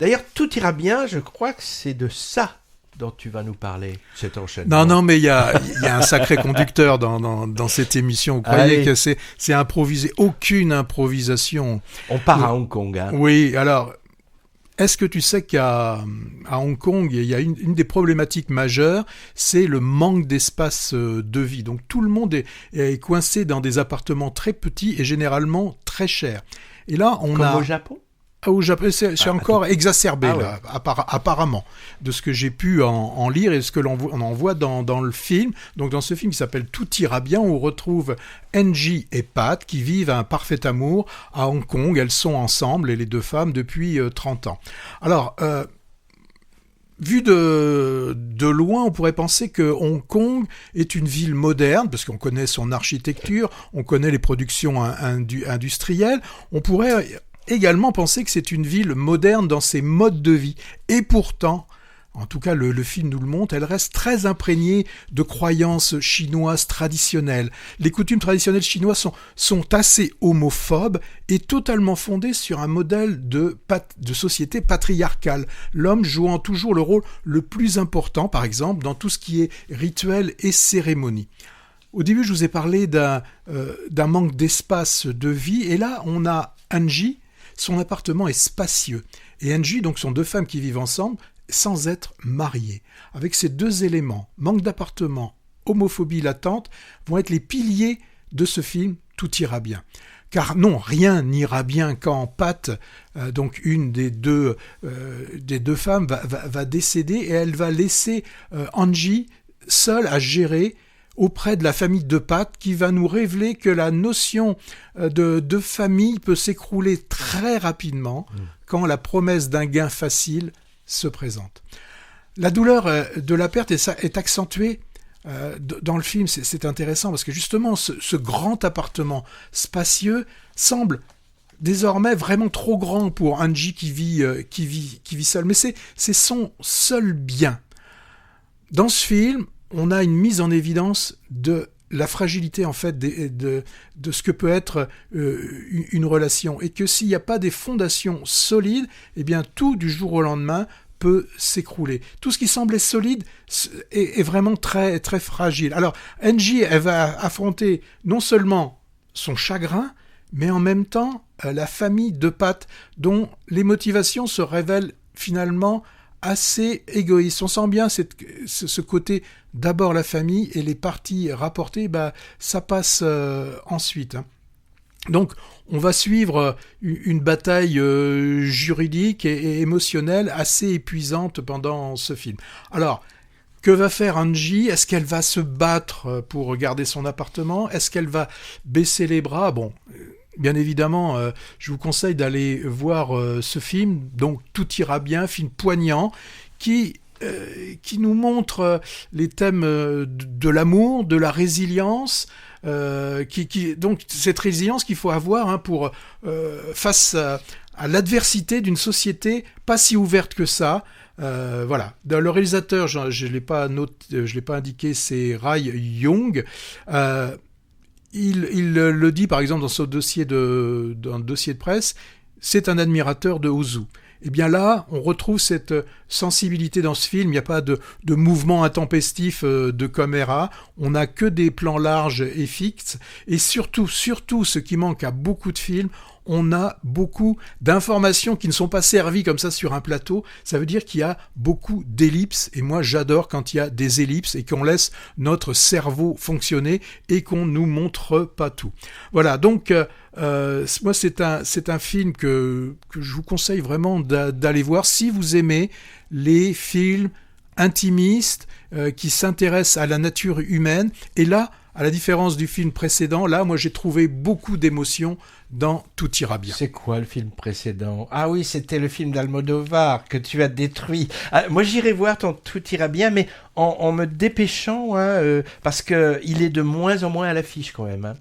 D'ailleurs, tout ira bien, je crois que c'est de ça dont tu vas nous parler, cet enchaînement. Non, mais il y a un sacré conducteur dans cette émission. Vous croyez que c'est improvisé? Aucune improvisation. On part à Hong Kong. Hein. Oui, alors, est-ce que tu sais qu'à Hong Kong, il y a une des problématiques majeures, c'est le manque d'espace de vie. Donc tout le monde est coincé dans des appartements très petits et généralement très chers. Et là, Comme au Japon? Au Japon, c'est encore exacerbé, là, apparemment, de ce que j'ai pu en lire et ce que l'on en voit dans le film. Donc, dans ce film qui s'appelle Tout ira bien, on retrouve Angie et Pat qui vivent un parfait amour à Hong Kong. Elles sont ensemble, les deux femmes, depuis 30 ans. Alors, vu de loin, on pourrait penser que Hong Kong est une ville moderne, parce qu'on connaît son architecture, on connaît les productions industrielles. On pourrait également penser que c'est une ville moderne dans ses modes de vie. Et pourtant, en tout cas le film nous le montre, elle reste très imprégnée de croyances chinoises traditionnelles. Les coutumes traditionnelles chinoises sont assez homophobes et totalement fondées sur un modèle de société patriarcale. L'homme jouant toujours le rôle le plus important, par exemple, dans tout ce qui est rituel et cérémonie. Au début, je vous ai parlé d'un manque d'espace de vie, et là, on a Angie. Son appartement est spacieux. Et Angie, donc, sont deux femmes qui vivent ensemble sans être mariées. Avec ces deux éléments, manque d'appartement, homophobie latente, vont être les piliers de ce film « Tout ira bien ». Car non, rien n'ira bien quand Pat, donc une des deux femmes, va décéder et elle va laisser Angie seule à gérer auprès de la famille de Pat, qui va nous révéler que la notion de famille peut s'écrouler très rapidement quand la promesse d'un gain facile se présente. La douleur de la perte est accentuée dans le film. C'est intéressant parce que justement ce grand appartement spacieux semble désormais vraiment trop grand pour Angie qui vit seule. Mais c'est son seul bien. Dans ce film, on a une mise en évidence de la fragilité en fait de ce que peut être une relation, et que s'il n'y a pas des fondations solides, eh bien tout du jour au lendemain peut s'écrouler. Tout ce qui semblait solide est vraiment très très fragile. Alors Angie, elle va affronter non seulement son chagrin, mais en même temps la famille de Pat, dont les motivations se révèlent finalement assez égoïste. On sent bien ce côté, d'abord la famille et les parties rapportées, ça passe ensuite. Hein. Donc, on va suivre une bataille juridique et émotionnelle assez épuisante pendant ce film. Alors, que va faire Angie? Est-ce qu'elle va se battre pour garder son appartement? Est-ce qu'elle va baisser les bras? Bon, bien évidemment, je vous conseille d'aller voir ce film, donc Tout ira bien, film poignant, qui nous montre les thèmes de l'amour, de la résilience, donc cette résilience qu'il faut avoir pour face à l'adversité d'une société pas si ouverte que ça. Voilà. Le réalisateur, je l'ai pas indiqué, c'est Rai Young. Il le dit par exemple dans ce dossier de presse, c'est un admirateur de Ozu. Et bien là, on retrouve cette sensibilité dans ce film. Il n'y a pas de mouvement intempestif de caméra. On n'a que des plans larges et fixes. Et surtout, ce qui manque à beaucoup de films, on a beaucoup d'informations qui ne sont pas servies comme ça sur un plateau. Ça veut dire qu'il y a beaucoup d'ellipses. Et moi, j'adore quand il y a des ellipses et qu'on laisse notre cerveau fonctionner et qu'on ne nous montre pas tout. Voilà, donc moi, c'est un film que je vous conseille vraiment d'aller voir si vous aimez les films intimistes qui s'intéressent à la nature humaine. Et là, à la différence du film précédent, là, moi, j'ai trouvé beaucoup d'émotions dans Tout ira bien. C'est quoi le film précédent? Ah oui, c'était le film d'Almodovar que tu as détruit. Moi, j'irai voir ton Tout ira bien, mais en me dépêchant, parce qu'il est de moins en moins à l'affiche quand même. Hein.